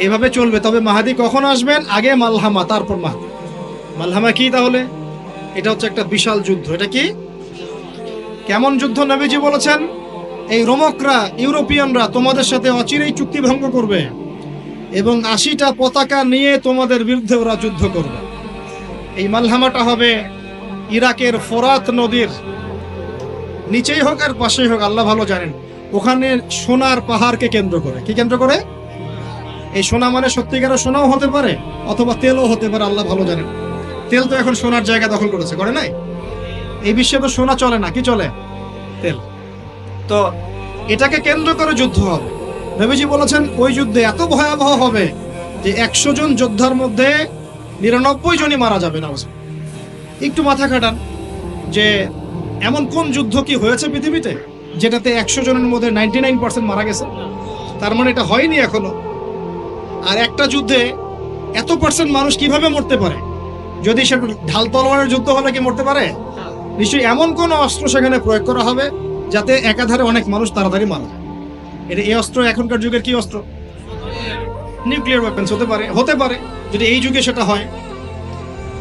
S1: এভাবে চলবে। তবে মাহাদি কখন আসবেন? আগে মালহামা, তারপর মাহাদি। মালহামা কি তাহলে? এটা হচ্ছে একটা বিশাল যুদ্ধ। এটা কি? কেমন যুদ্ধ? নবীজি বলেছেন, এই রোমকরা, ইউরোপিয়ানরা তোমাদের সাথে অচিরেই চুক্তি ভঙ্গ করবে এবং 80টা পতাকা নিয়ে তোমাদের বিরুদ্ধে ওরা যুদ্ধ করবে। এই মালহামাটা হবে ইরাকের ফোরাত নদীর নিচেই হোক আর পাশেই হোক, আল্লাহ ভালো জানেন। ওখানে সোনার পাহাড়কে কেন্দ্র করে। কি কেন্দ্র করে? এই সোনা মানে সত্যিকারের সোনাও হতে পারে, অথবা তেলও হতে পারে, আল্লাহ ভালো জানেন। তেল তো এখন সোনার জায়গা দখল করেছে, করে নাই? এই বিশ্বে তো সোনা চলে না, কি চলে? তেল। তো এটাকে কেন্দ্র করে যুদ্ধ হবে। নবীজি বলেছেন ওই যুদ্ধে এত ভয়াবহ হবে যে 100 জন যোদ্ধার মধ্যে 99 জনই মারা যাবে না। একটু মাথা খাটান যে এমন কোন যুদ্ধ কি হয়েছে পৃথিবীতে যেটাতে 100 জনের মধ্যে 99% মারা গেছে? তার মানে এটা হয়নি এখনো। আর একটা যুদ্ধে এত পার্সেন্ট মানুষ কিভাবে মরতে পারে? যদি সেটা ঢাল তলোয়ারের যুদ্ধ হলে কি মরতে পারে? নিশ্চয়ই এমন কোন অস্ত্র সেখানে প্রয়োগ করা হবে যাতে একাধারে অনেক মানুষ তাড়াতাড়ি মারা যায়। এটা এই অস্ত্র এখনকার যুগের কি অস্ত্র? নিউক্লিয়ার ওয়েপন্স হতে পারে যদি এই যুগে সেটা হয়।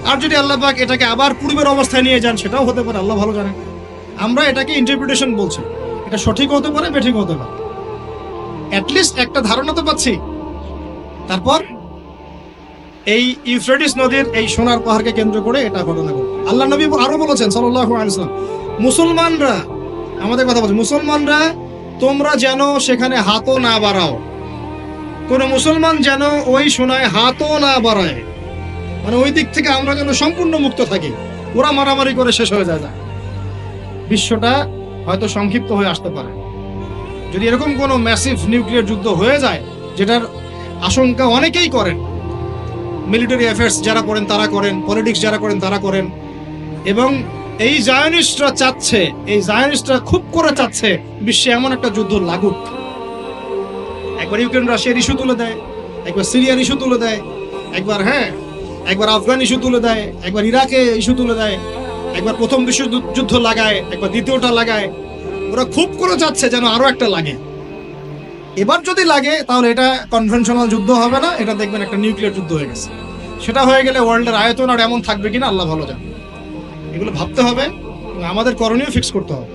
S1: আর যদি আল্লাহ পাক এটাকে আবার পূর্বের অবস্থায় নিয়ে যান, সেটাও হতে পারে, আল্লাহ ভালো জানেন। আমরা এটাকে ইন্টারপ্রিটেশন বলছি, এটা সঠিক হতে পারে, বেঠিক হতে পারে, অ্যাটলিস্ট একটা ধারণা তো পাচ্ছি। তারপর এই ইউফ্রেটিস নদীর এই সোনার পাহাড়কে কেন্দ্র করে এটা ঘটনা ঘটে। আল্লাহ নবী আরো বলেছেন সাল্লাল্লাহু আলাইহি ওয়াসাল্লাম, মুসলমানরা, আমাদের কথা বলছে, মুসলমানরা তোমরা যেন সেখানে হাতও না বাড়াও। কোন মুসলমান যেন ওই সোনায় হাতও না বাড়ায়, মানে ওই দিক থেকে আমরা যেন সম্পূর্ণ মুক্ত থাকি। ওরা মারামারি করে শেষ হয়ে যায়। বিশ্বটা হয়তো সংক্ষিপ্ত হয়ে আসতে পারে যদি এরকম কোনো ম্যাসিভ নিউক্লিয়ার যুদ্ধ হয়ে যায়, যেটার আশঙ্কা অনেকেই করেন। মিলিটারি অ্যাফেয়ার্স যারা করেন তারা করেন, পলিটিক্স যারা করেন তারা করেন। এবং এই জায়নিস্টরা খুব করে চাচ্ছে বিশ্বে এমন একটা যুদ্ধ লাগুক। একবার ইউক্রেন রাশিয়ার ইস্যু তুলে দেয়, একবার সিরিয়ার ইস্যু তুলে দেয়, একবার আফগান ইস্যু তুলে দেয়, একবার ইরাকে ইস্যু তুলে দেয়, একবার প্রথম বিশ্বযুদ্ধ লাগায়, একবার দ্বিতীয়টা লাগায়। ওরা খুব করে চাচ্ছে যেন আরো একটা লাগে। এবার যদি লাগে তাহলে এটা কনভেনশনাল যুদ্ধ হবে না, এটা দেখবেন একটা নিউক্লিয়ার যুদ্ধ হয়ে গেছে। সেটা হয়ে গেলে ওয়ার্ল্ডের আয়তন আর এমন থাকবে কিনা আল্লাহ ভালো জানে। এগুলো ভাবতে হবে, আমাদের করণীয় ফিক্স করতে হবে।